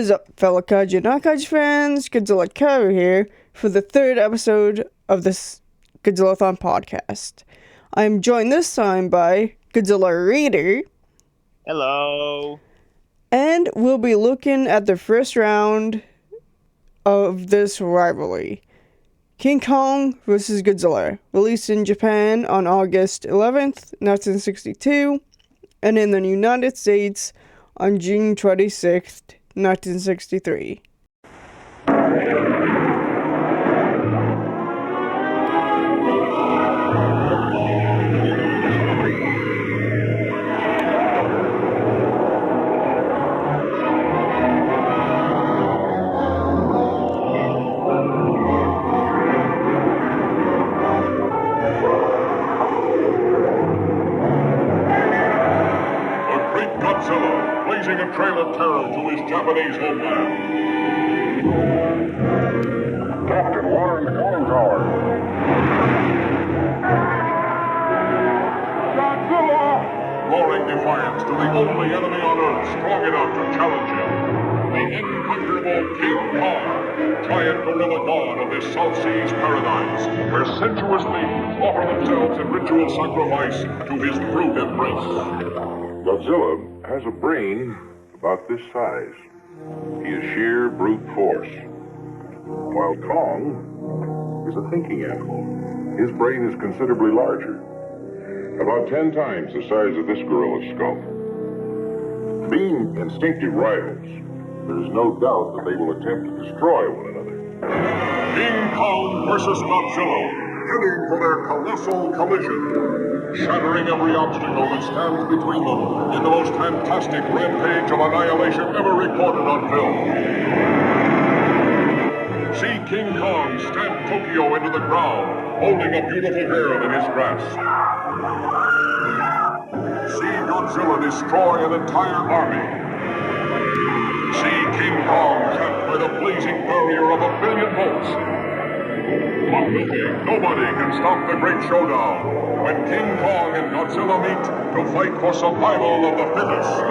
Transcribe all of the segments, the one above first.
is up, fellow Kaiju and non-Kaiju fans? Godzilla Cover here for the third episode of this Godzillathon podcast. I am joined this time by Godzilla Reader. Hello. And we'll be looking at the first round of this rivalry. King Kong vs. Godzilla, released in Japan on August 11th, 1962, and in the United States on June 26th, 1963. Godzilla, blazing a trail of terror to his Japanese homeland. Captain, water in the conning tower. Godzilla! Roaring defiance to the only enemy on Earth strong enough to challenge him. The inconquerable King Kong, giant gorilla god of this South Seas paradise, where sensuous beings offer themselves in ritual sacrifice to his brute embrace. Godzilla has a brain about this size. He is sheer brute force. While Kong is a thinking animal. His brain is considerably larger. About 10 times the size of this gorilla's skull. Being instinctive rivals, there's no doubt that they will attempt to destroy one another. King Kong versus Godzilla, heading for their colossal collision, shattering every obstacle that stands between them in the most fantastic rampage of annihilation ever recorded on film. See King Kong stamp Tokyo into the ground, holding a beautiful girl in his grasp. See Godzilla destroy an entire army. See King Kong trapped by the blazing barrier of 1 billion volts. But nobody can stop the great showdown when King Kong and Godzilla meet to fight for survival of the fittest.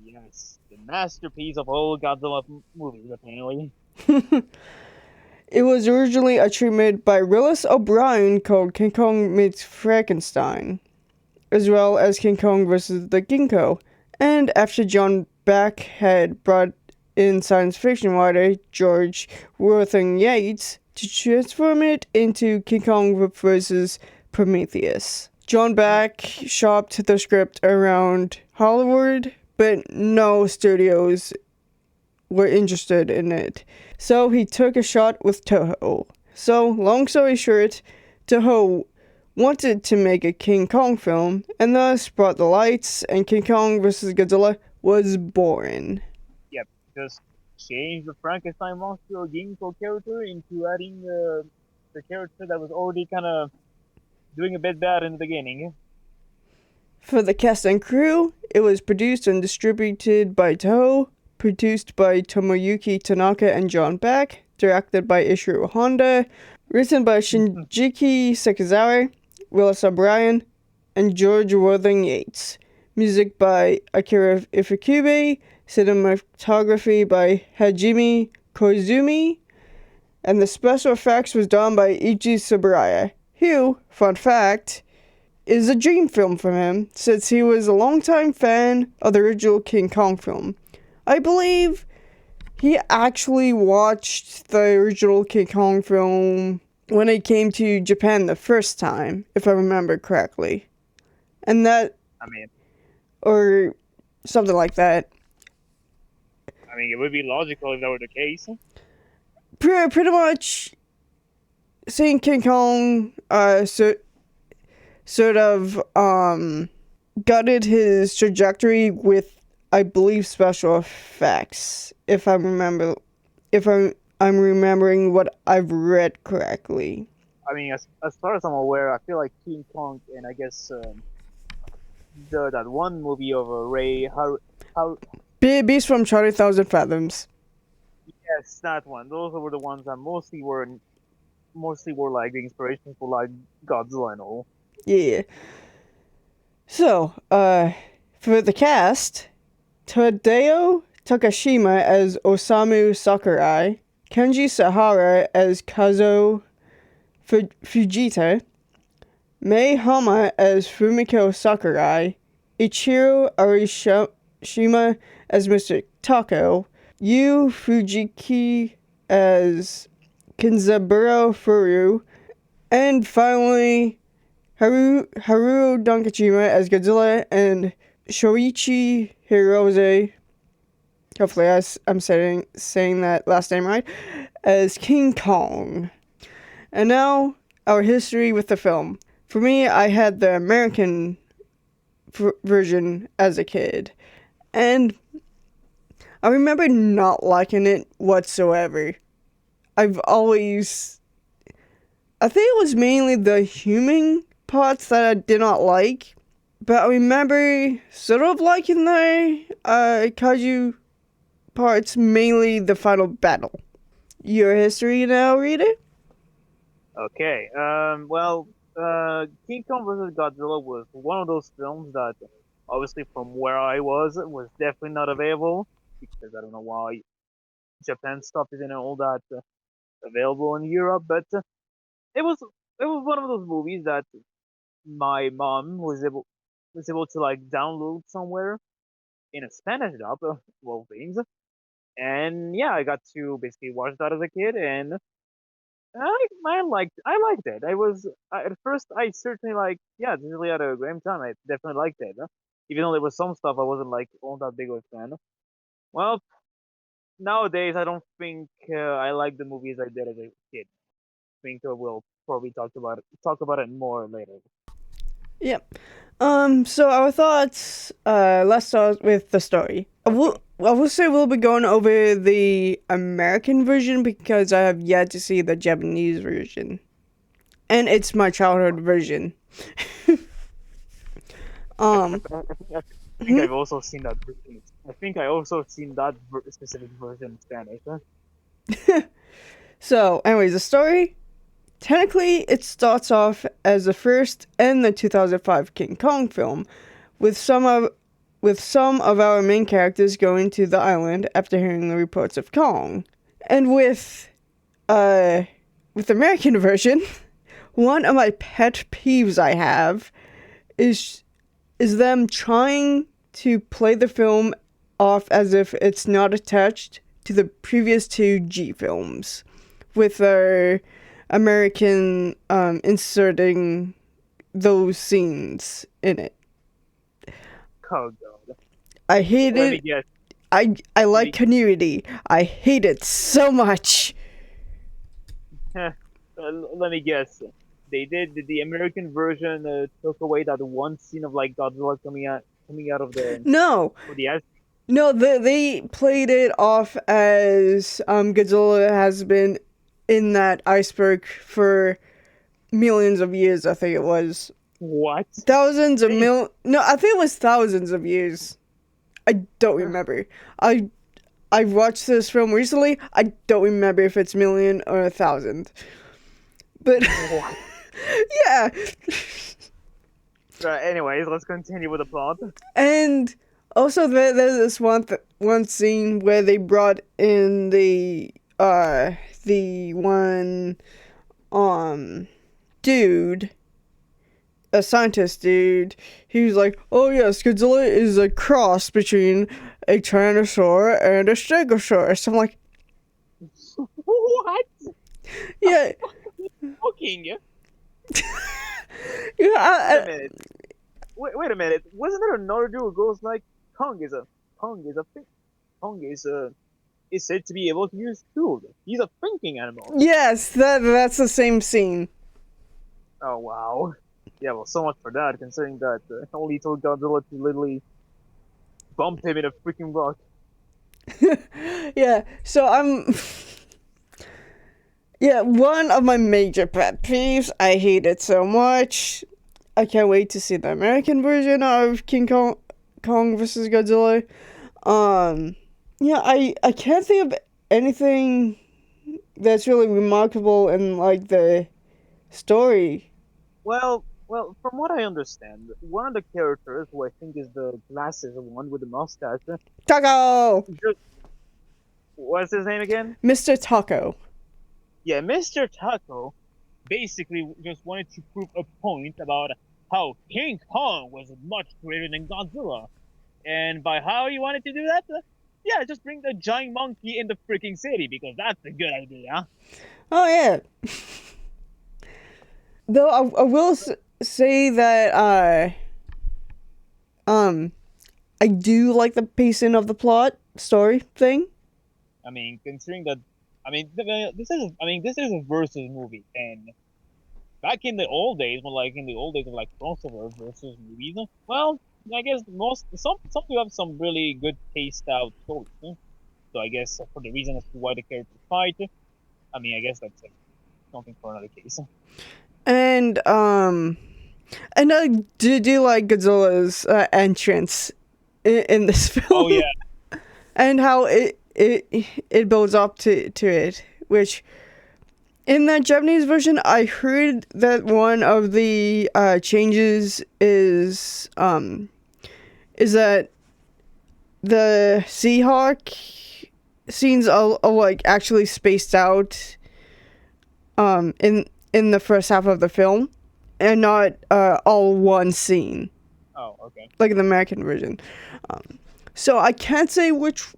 Yes, the masterpiece of all Godzilla movies, apparently. It was originally a treatment by Willis O'Brien called King Kong Meets Frankenstein, as well as King Kong vs. the Ginkgo, and after John Beck had brought in science fiction writer George Worthing Yates to transform it into King Kong vs. Prometheus. John Beck shopped the script around Hollywood, but no studios were interested in it. So he took a shot with Toho. So, long story short, Toho wanted to make a King Kong film, and thus brought the lights, and King Kong vs. Godzilla was born. Yep, just change the Frankenstein monster or Ginkgo character into adding the character that was already kind of doing a bit bad in the beginning. For the cast and crew, it was produced and distributed by Toho, produced by Tomoyuki Tanaka and John Beck, directed by Ishiro Honda, written by Shinji Sekizawa, Willis O'Brien, and George Worthing Yates. Music by Akira Ifukube, cinematography by Hajime Koizumi, and the special effects was done by Ichi Tsuburaya, who, fun fact, is a dream film for him, since he was a longtime fan of the original King Kong film. I believe he actually watched the original King Kong film when he came to Japan the first time, if I remember correctly. And that... or something like that. It would be logical if that were the case. Pretty much, seeing King Kong, sort of gutted his trajectory with, I believe, special effects. If I'm remembering what I've read correctly. As far as I'm aware, I feel like King Kong and I guess that one movie of Ray. How Beast from 20,000 Fathoms. yes, that one. Those were the ones that mostly were like the inspiration for like Godzilla and all. Yeah. So, for the cast, Tadao Takashima as Osamu Sakurai, Kenji Sahara as Kazo Fujita, Mei Hama as Fumiko Sakurai, Ichiro Arishima as Mr. Tako, Yu Fujiki as Kinzaburo Furu, and finally Haruo Nakajima as Godzilla and Shoichi Hirose, hopefully I'm saying that last name right, as King Kong. And now, our history with the film. For me, I had the American version as a kid, and I remember not liking it whatsoever. I think it was mainly the human parts that I did not like, but I remember sort of liking the kaiju parts, mainly the final battle. Your history now, reader? Okay. Well, King Kong vs. Godzilla was one of those films that, obviously, from where I was definitely not available because I don't know why Japan stuff isn't all that available in Europe. But it was it was one of those movies that my mom was able to like download somewhere in a Spanish dub, of all things. And yeah, I got to basically watch that as a kid, and I liked it. At first I certainly like yeah, really had a great time. I definitely liked it, even though there was some stuff I wasn't like all that big of a fan. Well, nowadays I don't think I like the movies I did as a kid. I think we'll probably talk about it more later. Yep. So our thoughts, let's start with the story. I will say we'll be going over the American version because I have yet to see the Japanese version. And it's my childhood version. I think I've also seen that version. I think I also seen that specific version in Spanish. So, anyways, the story. Technically, it starts off as the first and the 2005 King Kong film, with some of our main characters going to the island after hearing the reports of Kong. And with the American version, one of my pet peeves I have is them trying to play the film off as if it's not attached to the previous two G films, with our American inserting those scenes in it. Oh god. I hate Let me it. guess. I like continuity. I hate it so much. Let me guess. They did the American version took away that one scene of like Godzilla coming out of No, the ice. no, they played it off as Godzilla has been in that iceberg for millions of years. I think it was What? thousands of No, I think it was thousands of years. I don't remember. I watched this film recently. I don't remember if it's million or 1,000. But yeah. Anyways, let's continue with the plot. And also there's this one scene where they brought in the one dude, a scientist dude. He was like, "Oh yes, Godzilla is a cross between a Tyrannosaur and a Stegosaurus." I'm like, What? yeah. Fucking. Yeah, Wait a minute. Wait a minute. Wasn't there another dude who goes like Kong is a thing. Kong is said to be able to use tools. He's a thinking animal. yes, that's the same scene. Oh wow. Yeah, well, so much for that, considering that only told Godzilla to literally bump him in a freaking rock. Yeah, so yeah, one of my major pet peeves, I hate it so much. I can't wait to see the American version of Kong versus Godzilla. Yeah, I can't think of anything that's really remarkable in like the story. Well, from what I understand, one of the characters, who I think is the glasses one with the mustache, Taco, just what's his name again? Mr. Taco. Yeah, Mr. Taco basically just wanted to prove a point about how King Kong was much greater than Godzilla. And by how he wanted to do that? Yeah, just bring the giant monkey in the freaking city because that's a good idea. Oh yeah. Though I will say that I do like the pacing of the plot story thing. I mean, considering that, this is a versus movie, and back in the old days, in the old days of like crossover versus movies, well, I guess some do have some really good paced out stories. So I guess for the reason as to why the characters fight, I guess that's something for another case. And I do like Godzilla's entrance in this film. Oh yeah, And how it builds up to it, which in that Japanese version, I heard that one of the changes is that the Seahawk scenes are like actually spaced out in the first half of the film, and not all one scene oh okay. like in the American version. So I can't say which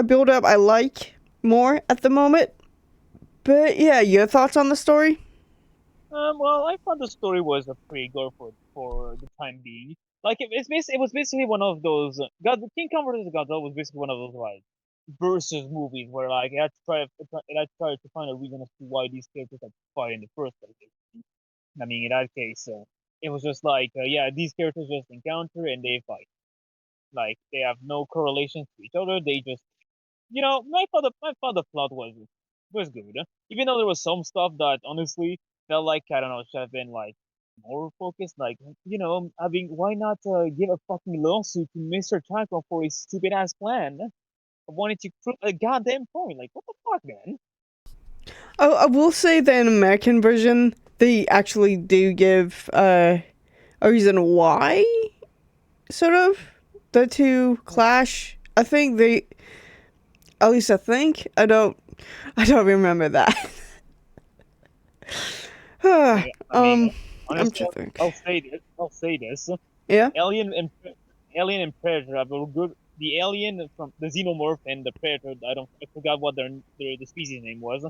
build up I like more at the moment. But yeah, your thoughts on the story? Well, I thought the story was a pretty good for the time being. Like it was basically one of those God King Kong vs. Godzilla was basically one of those like versus movies where like it had to try to find a reason as to why these characters had to fight in the first place. In that case, it was just like yeah, these characters just encounter and they fight. Like they have no correlation to each other. They just I thought the plot was good. Even though there was some stuff that honestly felt like I don't know should have been like more focused. Like why not give a fucking lawsuit to Mr. Taco for his stupid ass plan of wanting to prove a goddamn point? Like what the fuck, man? I will say that in American version, they actually do give a reason why, sort of, the two clash. I think they, at least I think, I don't remember that. I I'm honestly, trying to think. I'll say this. Yeah. Alien and Predator have a good. The alien from the xenomorph and the Predator. I forgot what the species name was,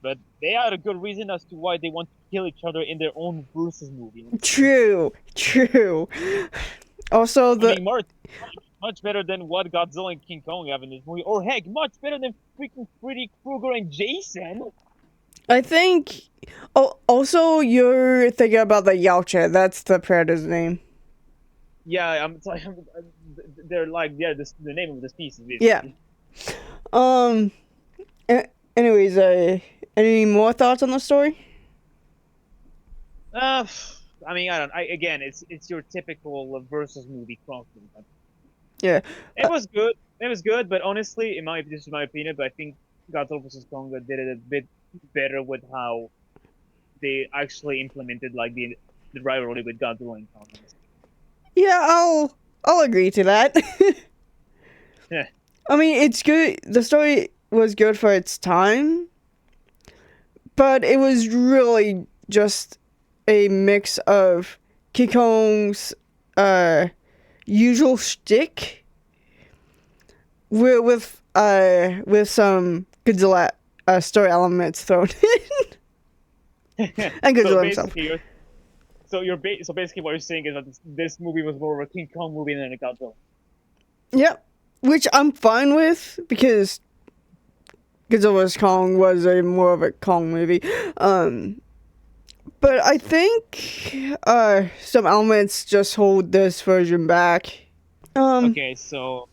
but they had a good reason as to why they want to kill each other in their own versus movie. True. Also, Much better than what Godzilla and King Kong have in this movie, or heck, much better than freaking Freddy Krueger and Jason. I think. Oh, also, you're thinking about the Yautja. That's the predator's name. Yeah, they're like the name of the species. Basically. Yeah. Anyways, any more thoughts on the story? Again, it's your typical versus movie crossover. Yeah. It was good. It was good, but honestly, this is my opinion, but I think Godzilla vs. Kong did it a bit better with how they actually implemented like the rivalry with Godzilla and Kong. Yeah, I'll agree to that. Yeah. I mean, it's good. The story was good for its time, but it was really just a mix of King Kong's usual shtick with some Godzilla story elements thrown in, and Godzilla himself. So basically, what you're saying is that this movie was more of a King Kong movie than a Godzilla. Yep, which I'm fine with because Godzilla vs. Kong was more of a Kong movie. But I think some elements just hold this version back. Okay, so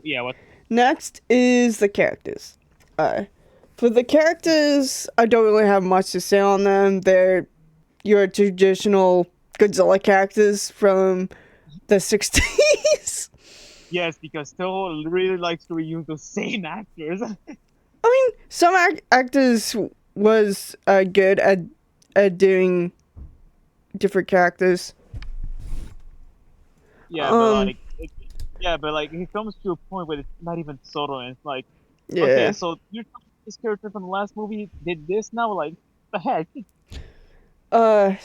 yeah, what? Next is the characters. For the characters, I don't really have much to say on them. They're your traditional Godzilla characters from the 60s. Yes, because Toho really likes to reuse the same actors. I mean, some actors was good at doing different characters. Yeah, but like, it comes to a point where it's not even subtle, and it's like, okay, Yeah. so you took this character from the last movie did this now, like, the heck? And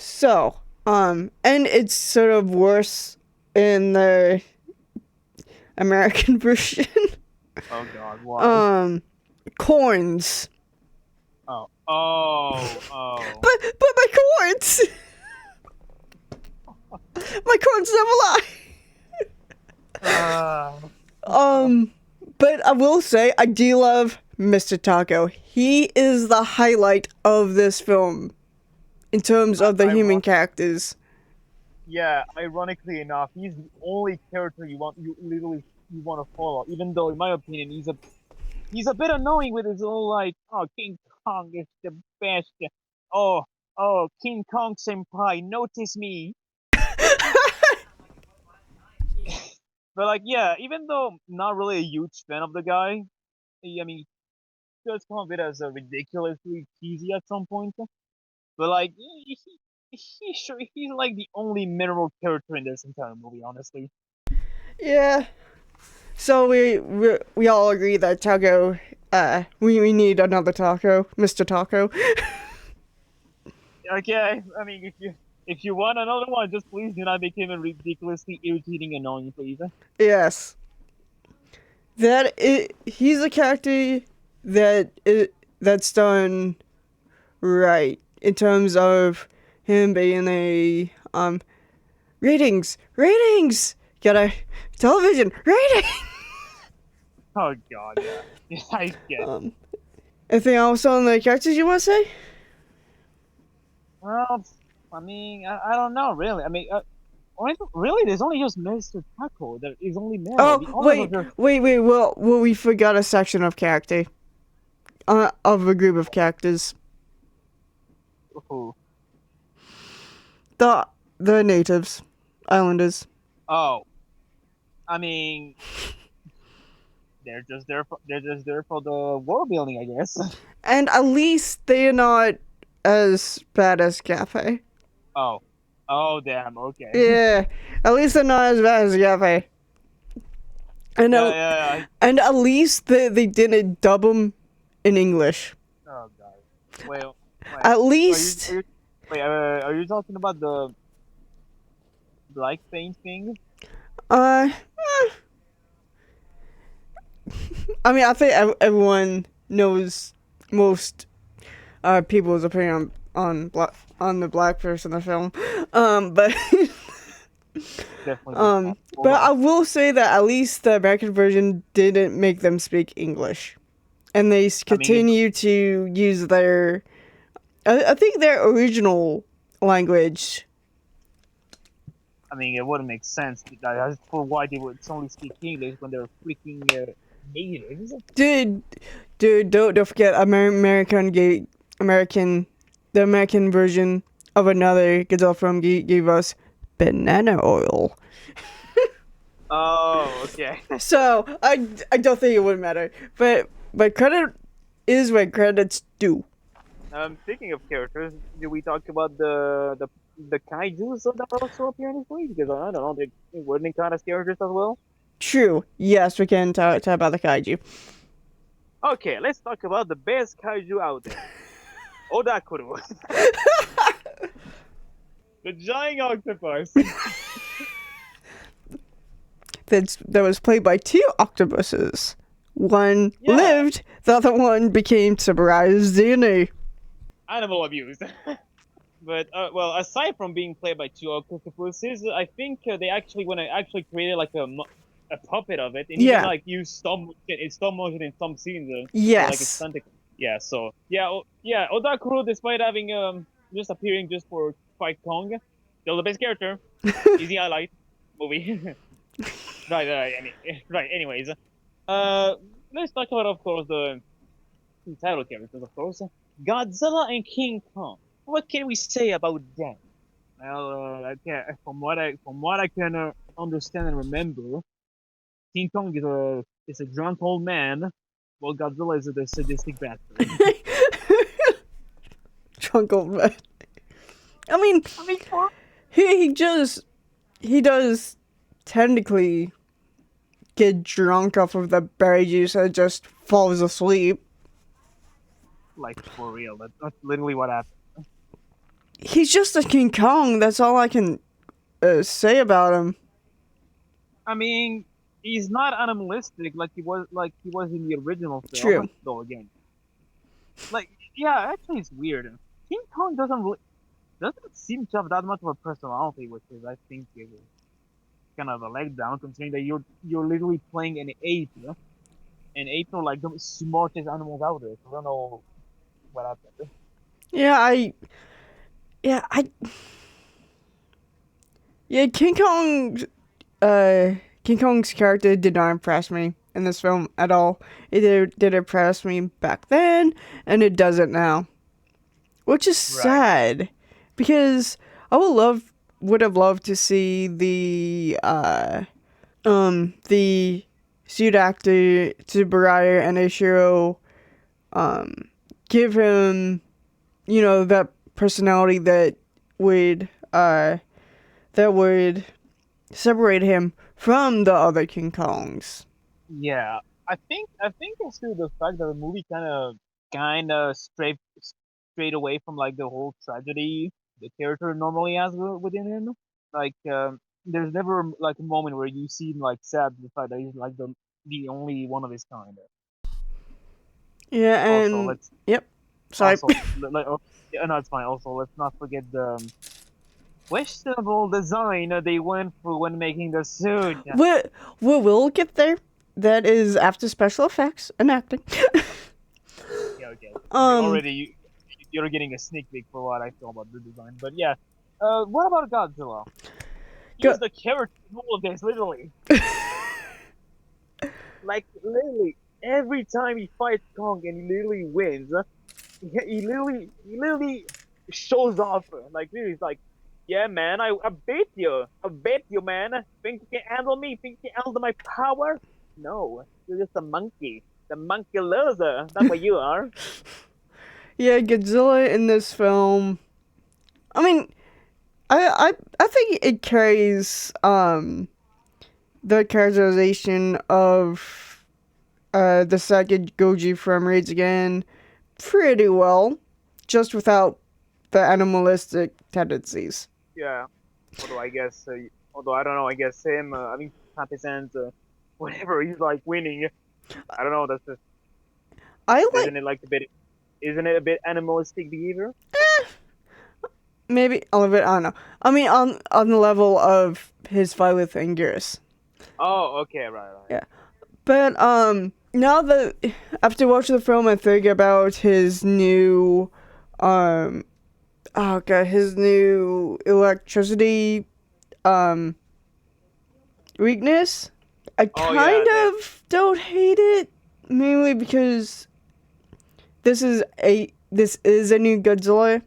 it's sort of worse in the American version. Oh God, why? Corns. Oh. But my corns! My corns never lie! But I will say, I do love Mr. Taco. He is the highlight of this film in terms of the human characters. Yeah, ironically enough, he's the only character you want to follow. Even though, in my opinion, he's a bit annoying with his whole like, oh, King Kong is the best. Oh, King Kong senpai, notice me. But like, yeah, even though not really a huge fan of the guy, I mean, he does come a bit as a ridiculously cheesy at some point. But like, he's like the only memorable character in this entire movie, honestly. Yeah. So we all agree that Taco, we need another Taco, Mr. Taco. Okay, I mean, if you want another one, just please do not make him a ridiculously irritating annoying, please. Yes. He's a character that's done right in terms of him being a ratings. Got a television rating. Oh God, yeah, yeah, I get it. Anything else on the characters you want to say? Well, I mean, I don't know really. I mean, really, there's only just Mr. Taco. There is only male. The Oh, others are just... wait. Well, we forgot a section of character. Of a group of characters. Who? The natives, islanders. Oh, I mean, they're just there for the world building, I guess. And at least they're not as bad as Gaffey. Oh, damn. Okay. Yeah, at least they're not as bad as Gaffey. And Yeah. and at least they didn't dub them in English. Oh God. Well. At least. Are you talking about the black paint thing? I mean, I think everyone knows most people's opinion on the black person in the film. But Definitely. but I will say that at least the American version didn't make them speak English, and they continue to use their, I think their original language. I mean, it wouldn't make sense as for why they would only speak English when they're freaking natives. Dude, don't forget the American version of another Godzilla film gave us banana oil. Oh, okay. So I don't think it would matter, but credit is where credit's due. Speaking of characters, do we talk about the kaijus that also appear in this movie? Because I don't know, they weren't they kind of characters as well? True. Yes, we can talk about the kaiju. Okay, let's talk about the best kaiju out there. Odakuru. The giant octopus. That was played by two octopuses. One lived, the other one became Tsuburai's DNA. Animal abuse. But well, aside from being played by two octopuses, I think they actually created like a puppet of it, and even like used stop motion in some scenes. Yes. So, like so Odakuru, despite having just appearing just for Fight Kong, still the best character. Easy highlight movie. Right. Anyways, let's talk about, of course, the title characters. Of course, Godzilla and King Kong. What can we say about them? Well, I can't, from what I can understand and remember, King Kong is a drunk old man, while Godzilla is a sadistic bastard. Drunk old man. I mean, I mean, for he does technically get drunk off of the berry juice and just falls asleep. like for real, that's literally what happened. He's just a King Kong. That's all I can say about him. I mean, he's not animalistic like he was in the original film. True. Though again, like yeah, actually it's weird. King Kong doesn't seem to have that much of a personality, which is I think is kind of a letdown considering that you're literally playing an ape. Yeah? And apes are like the smartest animals out there. So I don't know what happened. Yeah, yeah, yeah, King Kong's character did not impress me in this film at all. It did impress me back then, and it doesn't now, which is Right. sad because I would have loved to see the suit actor Tsuburaya and Ishiro give him, that personality would uh that would separate him from the other King Kongs. Yeah, I think it's through the fact that the movie kind of strayed away from like the whole tragedy the character normally has within him. Like there's never like a moment where you see him like sad the fact that he's like the only one of his kind. Yeah, Also, and let's yep. Sorry. also like oh, yeah, no, it's fine. Also, let's not forget the questionable design they went through when making the suit. we will get there. That is after special effects and acting. Yeah, okay. um, You're getting a sneak peek for what I feel about the design, but yeah. What about Godzilla? Go- He's the character in all of this, literally. Like literally, every time he fights Kong and he literally wins, he literally shows off. Like literally, he's like, "Yeah, man, I beat you, man. Think you can handle me? Think you can handle my power? No, you're just a monkey. The monkey loser. That's what you are." yeah, Godzilla in this film. I mean, I think it carries the characterization of the second Goji from Raids Again pretty well, just without the animalistic tendencies. Yeah. Although I guess, although I don't know, I guess him, I mean, Happy Sands, whenever he's like winning, I don't know. That's just I like isn't it a bit animalistic behavior? maybe a little bit. I don't know. I mean, on the level of his fight with Anguirus. Oh, okay, right. Yeah, but now that after watching the film, I think about his new oh god, his new electricity weakness. I Oh, kind yeah, of don't hate it, mainly because this is a new Godzilla,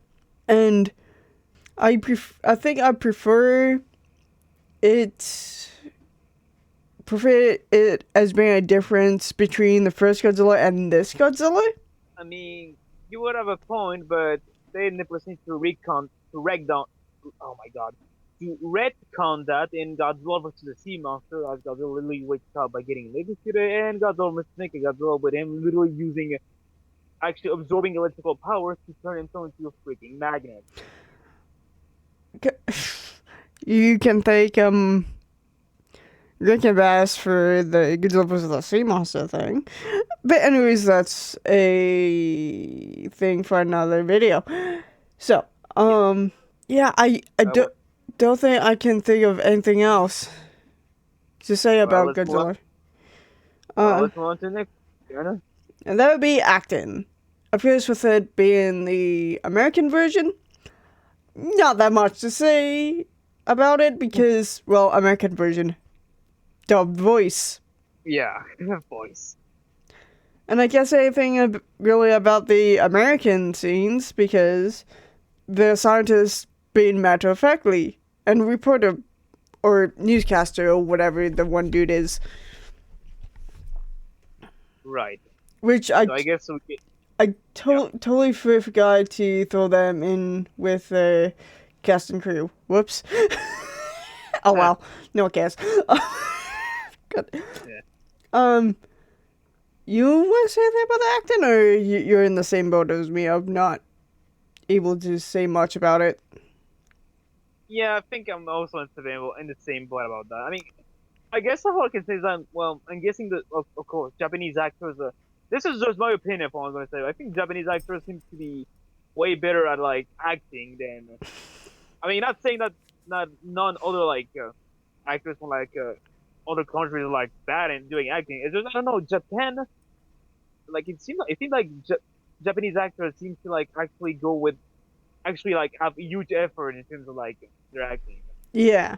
and I think I it prefer it as being a difference between the first Godzilla and this Godzilla. I mean, you would have a point, but they proceed to recon to reg down. Oh my god, to retcon that in Godzilla versus the Sea Monster, as Godzilla literally wakes up by getting electrocuted, and Godzilla versus Godzilla with him literally using actually absorbing electrical powers to turn himself into a freaking magnet. You can thank Rick and Bass for the Godzilla vs. the Sea Monster thing. But anyways, that's a thing for another video. So, yeah, I don't think I can think of anything else to say about let's move on. Godzilla. Let's move on to the next. Fiona? And that would be acting. Of course, with it being the American version, not that much to say about it because, well, American version, dubbed voice. Yeah, voice. And I can't say anything really about the American scenes because the scientists being matter of factly and reporter or newscaster or whatever the one dude is, Right. which So I guess we totally forgot to throw them in with the cast and crew. Whoops. Oh well, no one cares. God. Yeah. You want to say anything about the acting, or you're in the same boat as me of not able to say much about it? Yeah, I think I'm also in the same boat about that. I mean, I guess all I can say is that, well, I'm guessing that, of course, Japanese actors, this is just my opinion of what I'm going to say. I think Japanese actors seem to be way better at, like, acting than, I mean, not saying that not none other, like, actors from, like, other countries are, like, bad in doing acting. It's just, I don't know, Japan, like, it seems like Japanese actors seem to, like, actually, like, have huge effort in terms of, like, their acting. Yeah.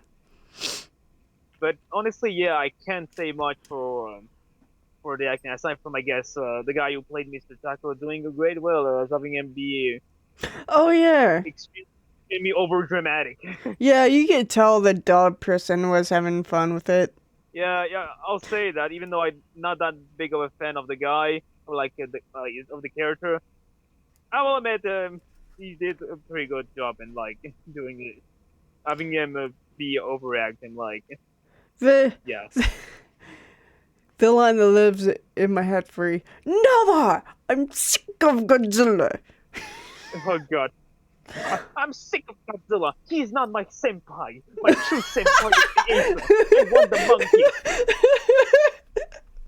But honestly, yeah, I can't say much for the acting aside from, I guess, the guy who played Mr. Taco doing a great well as having him be Oh yeah. extremely over dramatic. Yeah, you could tell the dub person was having fun with it. Yeah, I'll say that even though I'm not that big of a fan of the guy or like of the character, I will admit he did a pretty good job in like doing it, having him be overacting. Like, The yeah, the line that lives in my head for never. I'm sick of Godzilla. oh god. I'm sick of Godzilla. He's not my senpai. My true senpai is the ape. I want the monkey.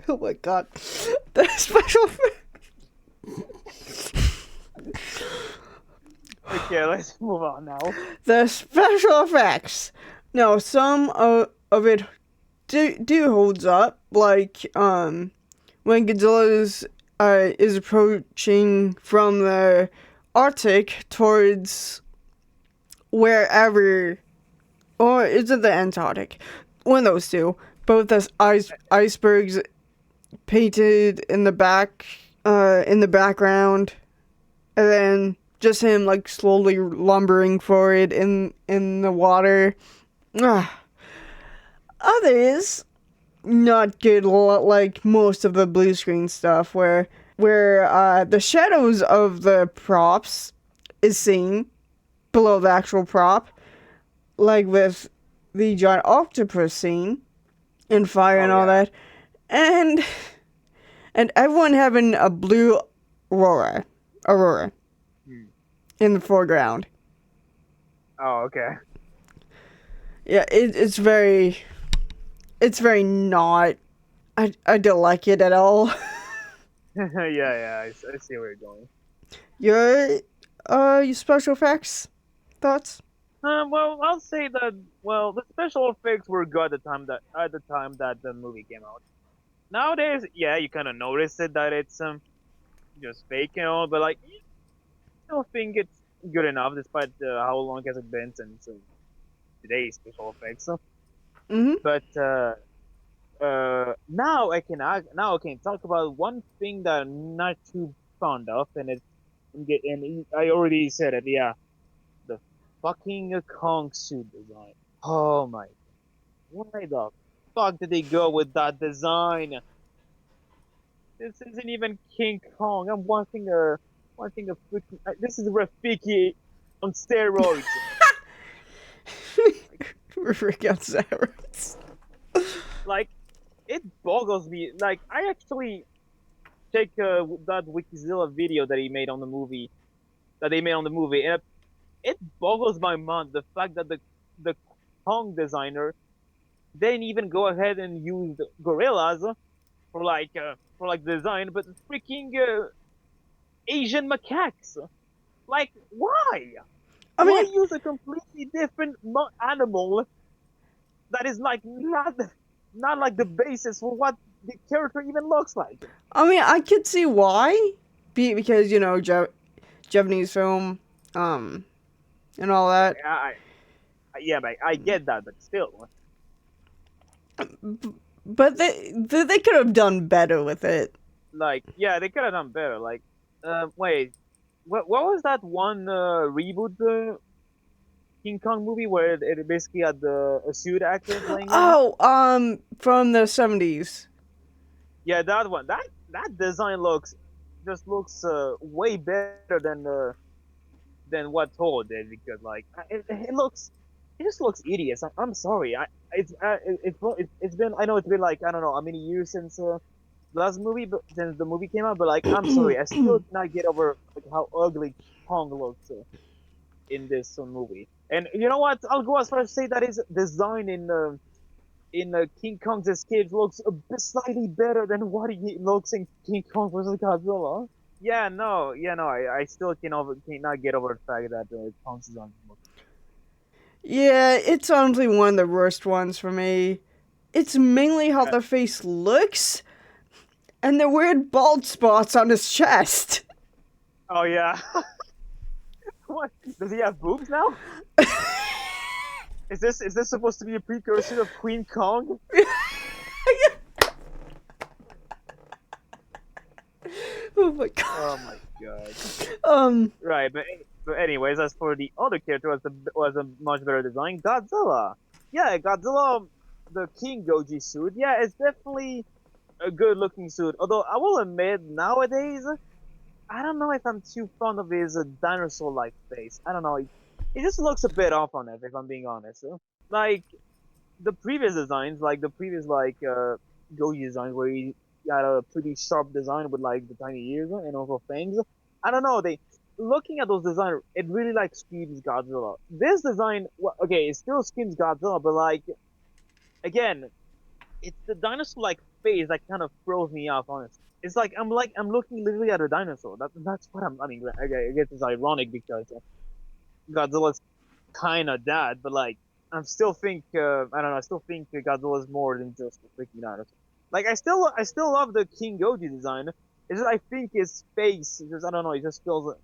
Oh my god. The special Okay, let's move on now. the special effects. Now some of it do holds up. Like when Godzilla is approaching from the Arctic towards wherever, or is it the Antarctic? One of those two. Both as icebergs painted in the background, and then just him like slowly lumbering forward in the water. Others not good, like most of the blue screen stuff where the shadows of the props is seen below the actual prop, like with the giant octopus scene and fire and all that, and everyone having a blue aurora in the foreground. Oh, okay. Yeah, it's very not. I don't like it at all. yeah, I see where you're going. Your special effects thoughts? Well, I'll say that. Well, the special effects were good at the time that the movie came out. Nowadays, yeah, you kind of notice it that it's just fake and all, but like, I still think it's good enough despite how long has it been since today's special effects. Mm-hmm. But now I can talk about one thing that I'm not too fond of, and I already said it. Yeah, the fucking Kong suit design. Oh my! Why the fuck did they go with that design? This isn't even King Kong. I'm wanting a freaking. This is Rafiki on steroids. Rick on steroids. Like, it boggles me. Like, I actually check that Wikizilla video that he made on the movie, and it boggles my mind the fact that the Kong designer didn't even go ahead and use gorillas for like design, but freaking Asian macaques. Like, why? I Why mean, use a completely different animal that is like not like the basis for what the character even looks like? I could see why, because Japanese film, and all that. Yeah, I get that, but still. But they could have done better with it. Like, yeah, they could have done better. Like, wait, what was that one reboot? King Kong movie where it basically had a suit actor playing him? Oh, from the 70s. Yeah, that one. That design looks way better than what Thor did because like it just looks hideous. I'm sorry. It's been I know it's been like I don't know how many years since the last movie, but since the movie came out. But like I'm sorry, I still cannot get over like how ugly Kong looks in this movie. And you know what? I'll go as far as to say that his design in King Kong's Escape looks a bit slightly better than what he looks in King Kong vs. Godzilla. Yeah, no, I still cannot get over the fact that Kong's design looks. Yeah, it's honestly one of the worst ones for me. It's mainly how Uh, the face looks and the weird bald spots on his chest. oh yeah, what does he have boobs now? Is this supposed to be a precursor of Queen Kong? Oh my god. Oh my god. Um, Right, but anyways, as for the other character, was a much better design. Godzilla. Yeah, Godzilla, the King Goji suit. Yeah, it's definitely a good looking suit. Although I will admit, nowadays, I don't know if I'm too fond of his dinosaur like face. I don't know. It just looks a bit off on it, if I'm being honest. Like the previous designs, like the previous Goji designs, where he got a pretty sharp design with like the tiny ears and also fangs. I don't know. They looking at those designs, it really like screams Godzilla. This design, okay, it still screams Godzilla, but like again, it's the dinosaur like face that kind of throws me off. Honestly, it's like I'm looking literally at a dinosaur. That's what I'm. I mean, I guess it's ironic because Godzilla's kind of that, but like I'm still think I don't know. I still think Godzilla's more than just a freaking dinosaur. Like I still love the King Goji design. It's just I think his face, just I don't know. It just feels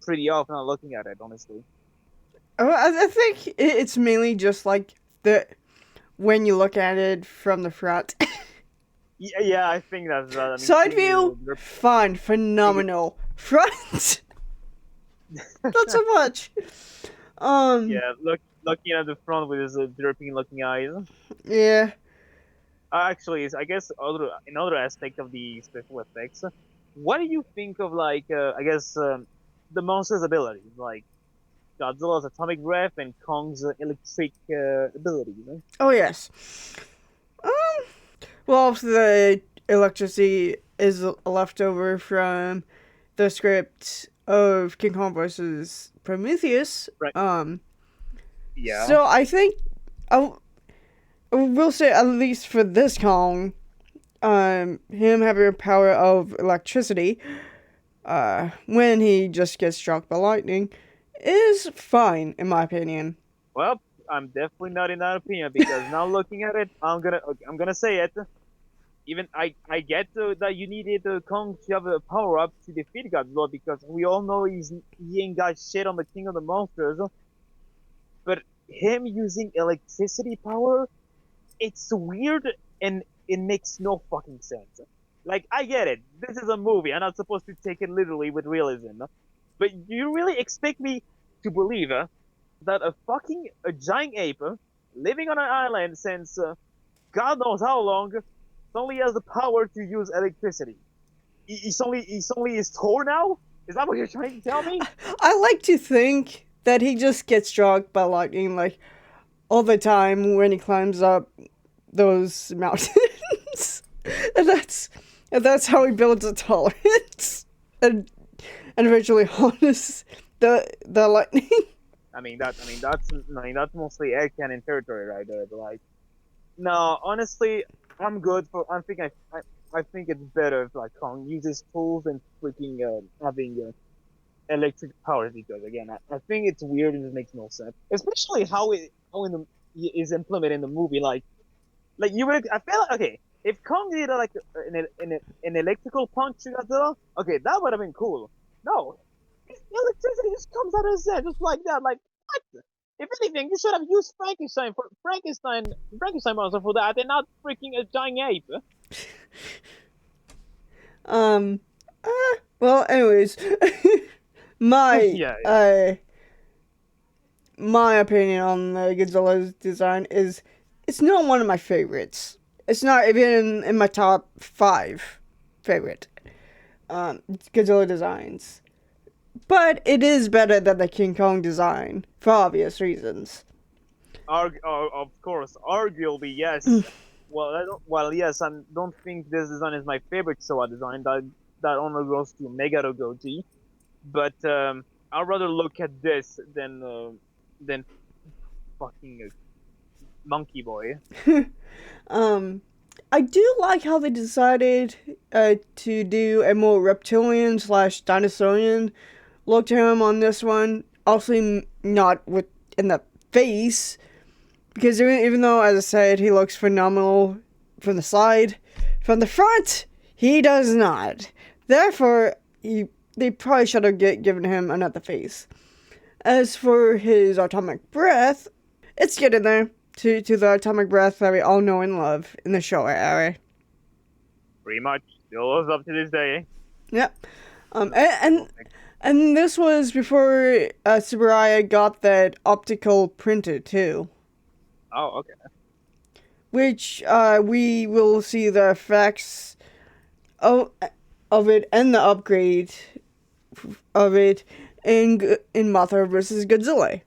pretty off not looking at it. Honestly. I think it's mainly just like the when you look at it from the front. Yeah, I think that's that. I mean, Side seeing view, fine, seeing phenomenal. Front, not so much. Um, yeah, looking at the front with his dripping looking eyes. yeah. Actually, I guess another aspect of the special effects. What do you think of like I guess the monster's abilities, like Godzilla's atomic breath and Kong's electric abilities? Oh yes. Um, well, the electricity is a leftover from the script of King Kong versus Prometheus. Right. Yeah. So I think I will say at least for this Kong, him having the power of electricity, when he just gets struck by lightning, is fine in my opinion. Well, I'm definitely not in that opinion because now looking at it, I'm gonna say it. Even I get that you needed Kong to have a power up to defeat Godzilla because we all know he ain't got shit on the King of the Monsters. But him using electricity power, it's weird and it makes no fucking sense. Like I get it, this is a movie. I'm not supposed to take it literally with realism. But you really expect me to believe that a giant ape living on an island since God knows how long suddenly has the power to use electricity? He's only his Thor now? Is that what you're trying to tell me? I like to think that he just gets struck by lightning like all the time when he climbs up those mountains. and that's and that's how he builds a tolerance and eventually harnesses the lightning. That's mostly egg cannon territory right there. But like, no, honestly, I'm good for. I think it's better if like Kong uses tools and freaking having electric power because again, I think it's weird and it makes no sense, especially how in the is implemented in the movie. Like you would, I feel like okay, if Kong did like an electrical punch to Godzilla, okay, that would have been cool. No, electricity just comes out of his head just like that. Like what? If anything, you should have used Frankenstein monster for that, and not freaking a giant ape. Um. Well, anyways, my Yeah, my opinion on the Godzilla's design is it's not one of my favorites. It's not even in my top 5 favorite Godzilla designs. But it is better than the King Kong design for obvious reasons. Of course, arguably yes. Well, yes, I don't think this design is my favorite Showa design. That only goes to Megaro Goji. But I'd rather look at this than fucking Monkey Boy. um, I do like how they decided to do a more reptilian slash dinosaurian look to him on this one. Also, not with in the face, because even though, as I said, he looks phenomenal from the side, from the front, he does not. Therefore, they probably should have given him another face. As for his atomic breath, it's getting there to the atomic breath that we all know and love in the Showa era. Pretty much still is up to this day. Yep. And this was before Tsuburaya got that optical printer too, Oh, okay. which we will see the effects of it and the upgrade of it in Mothra versus Godzilla.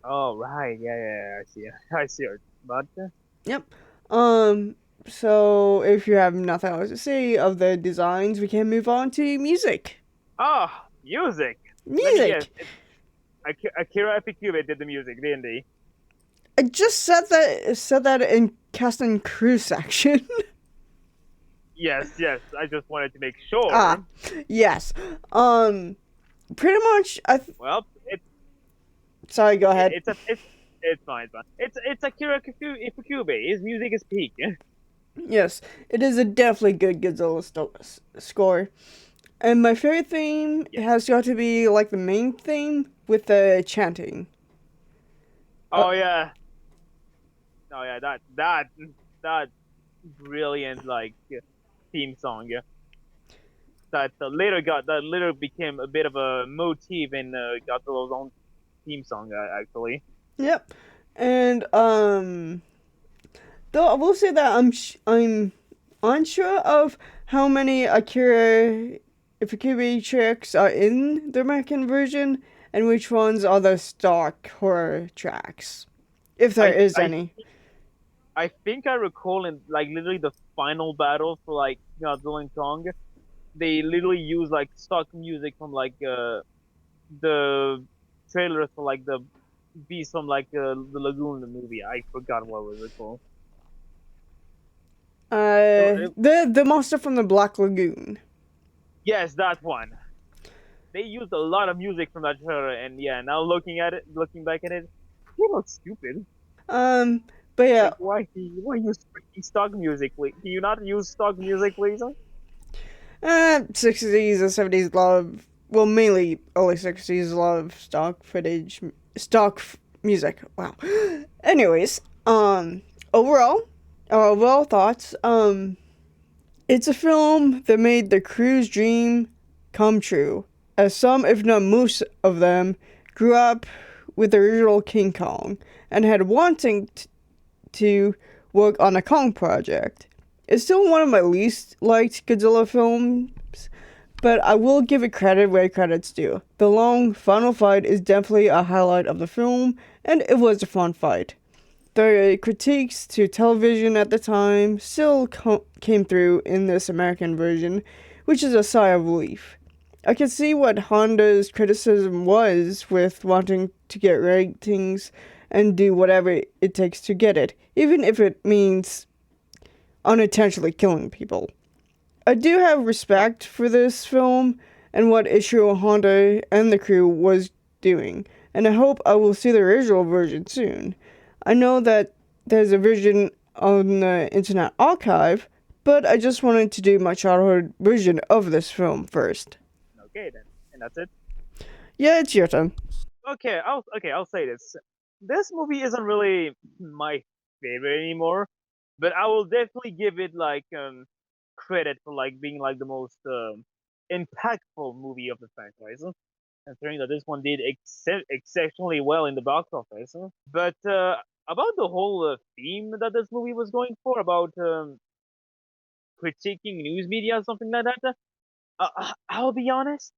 Oh, right. Yeah. I see. I see it. But Yep. So if you have nothing else to say of the designs, we can move on to music. music. Let me guess. Music. Akira Ifukube did the music, didn't he? I just said that in cast and crew section. Yes. I just wanted to make sure. Yes. Pretty much. Well, Sorry. Go ahead. it's fine. It's Akira Ifukube. His music is peak. Yes, it is a definitely good Godzilla score. And my favorite theme has got to be like the main theme with the chanting. Oh yeah. Oh yeah. That brilliant theme song. Yeah. That later became a bit of a motif in Godzilla's own theme song. Actually. Yep. And though I will say that I'm unsure of how many Akira Ifukube tracks are in the American version and which ones are the stock horror tracks, if there is any. I think I recall in literally the final battle for Godzilla and Kong, they literally use stock music from the trailers for the beast from the Lagoon movie. I forgot what was it called. The monster from the Black Lagoon. Yes, that one. They used a lot of music from that trailer, and yeah, now looking back at it, you look stupid. But yeah. Why use stock music? Can you not use stock music, please? 60s and 70s love, well, mainly early 60s love stock footage, music. Wow. Anyways, overall thoughts. It's a film that made the crew's dream come true, as some, if not most of them, grew up with the original King Kong and had wanting to work on a Kong project. It's still one of my least liked Godzilla films, but I will give it credit where credit's due. The long final fight is definitely a highlight of the film, and it was a fun fight. The critiques to television at the time still came through in this American version, which is a sigh of relief. I can see what Honda's criticism was with wanting to get ratings and do whatever it takes to get it, even if it means unintentionally killing people. I do have respect for this film and what Ishiro Honda and the crew was doing, and I hope I will see the original version soon. I know that there's a version on the Internet Archive, but I just wanted to do my childhood version of this film first. Okay then, and that's it. Yeah, it's your turn. Okay, I'll say this. This movie isn't really my favorite anymore, but I will definitely give it credit for being the most impactful movie of the franchise. considering that this one did exceptionally well in the box office. But about the whole theme that this movie was going for, about critiquing news media or something like that, I'll be honest.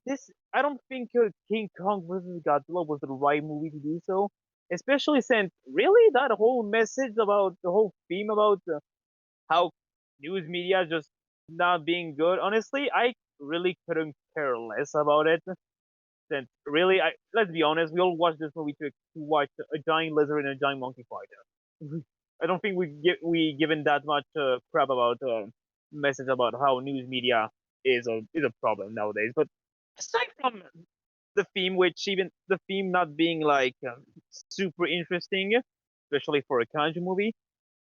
This I don't think King Kong versus Godzilla was the right movie to do so, especially since really that whole message about the whole theme about how news media just not being good. Honestly, I really couldn't care less about it. Since really, let's be honest, we all watch this movie to watch a giant lizard and a giant monkey fight. I don't think we given that much crap about message about how news media is a problem nowadays. But aside from the theme, which even the theme not being like super interesting, especially for a kaiju movie,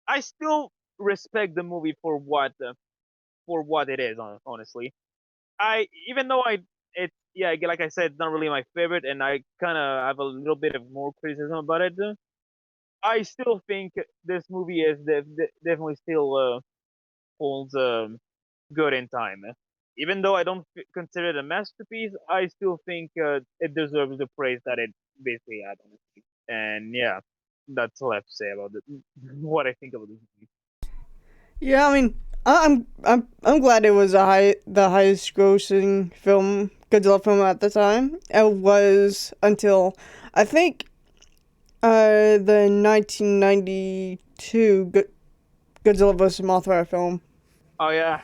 I still respect the movie for what it is. Honestly, I even though I it yeah like I said, not really my favorite, and I kind of have a little bit of more criticism about it. I still think this movie is definitely still holds good in time. Even though I don't consider it a masterpiece, I still think it deserves the praise that it basically had. Honestly. And yeah, that's all I have to say about it. What I think about this movie. Yeah, I mean, I'm glad it was the highest grossing Godzilla film at the time. It was until I think the 1992 Godzilla vs Mothra film. Oh yeah,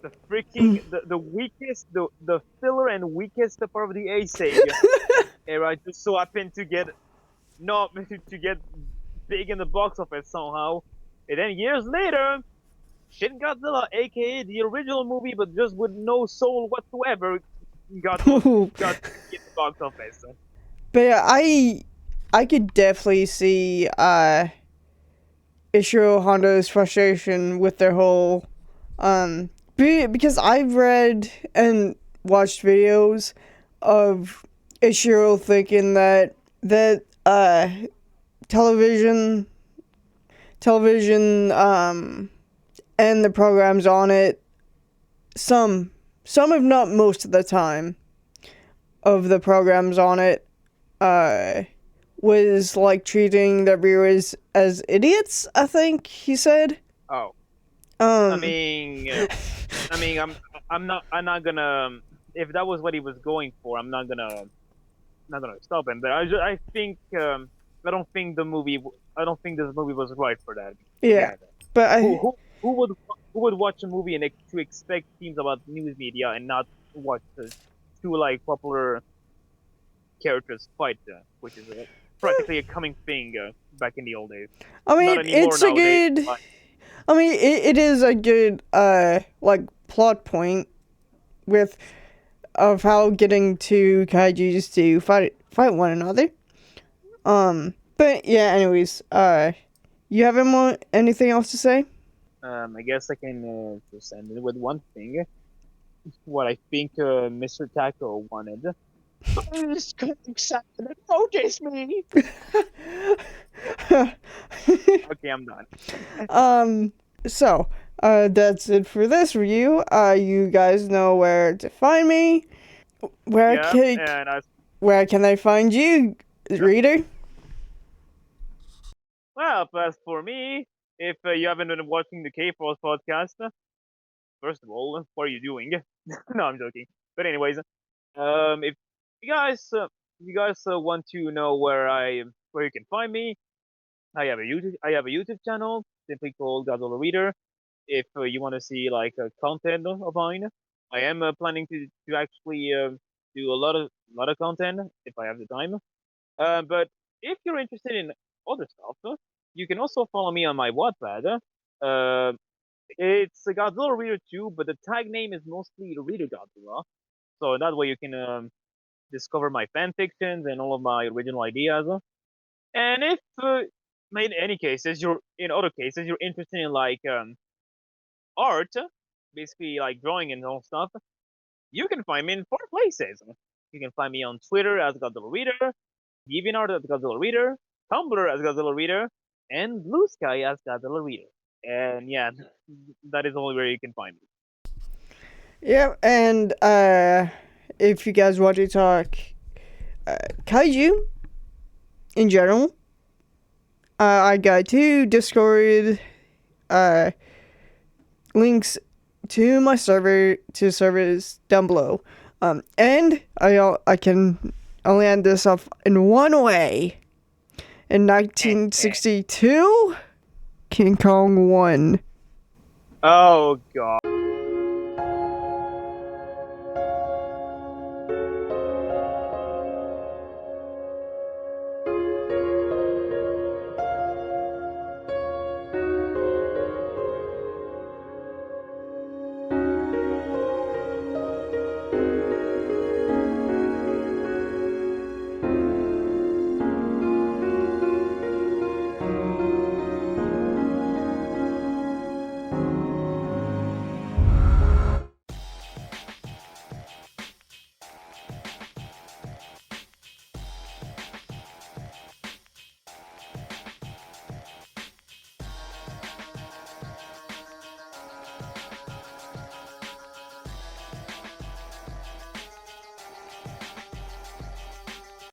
the freaking the weakest the filler and weakest part of the Ace Age era just so happened to get not to get big in the box office somehow, and then years later, Shin Godzilla, aka the original movie, but just with no soul whatsoever, got in the box office. But yeah, I could definitely see Ishiro Honda's frustration with their whole because I've read and watched videos of Ishiro thinking that television and the programs on it, some if not most of the time of the programs on it was like treating the viewers as idiots, I think he said. Oh, I Um mean, I'm not gonna. If that was what he was going for, I'm not gonna stop him. But I think, I don't think I don't think this movie was right for that. yeah. Yeah. But Who I who who would who would watch a movie and to expect themes about news media and not watch the two like popular characters fight, which is practically a coming thing back in the old days. I Not mean anymore it's a nowadays. good But I mean it is a good like plot point with of how getting two kaijus to fight one another. But yeah, anyways, you have anything else to say? I guess I can just end it with one thing. What I think Mr. Taco wanted. Please come inside and notice me. Okay, I'm done. um, so, that's it for this review. You guys know where to find me. Where Yeah, can and where can I find you, reader? well, as for me, if you haven't been watching the K-Force podcast, first of all, what are you doing? No, I'm joking. But anyways, if you guys want to know where you can find me, I have a YouTube channel simply called Godzilla Reader. If you want to see like content of mine, I am planning to actually do a lot of content if I have the time. But if you're interested in other stuff, you can also follow me on my Wattpad. Uh, it's a Godzilla Reader 2, but the tag name is mostly Reader Godzilla. So that way you can discover my fan fictions and all of my original ideas. And if in any cases you're in other cases you're interested in like art, basically like drawing and all stuff, you can find me in four places. You can find me on Twitter as Godzilla Reader, DeviantArt as Godzilla Reader, Tumblr as Godzilla Reader, and Blue Sky as Godzilla Reader. And yeah, that is only where you can find me. Yep, and if you guys want to talk kaiju in general, I got 2 Discord links to my servers down below. And I can only end this off in one way. In 1962, King Kong won. Oh god.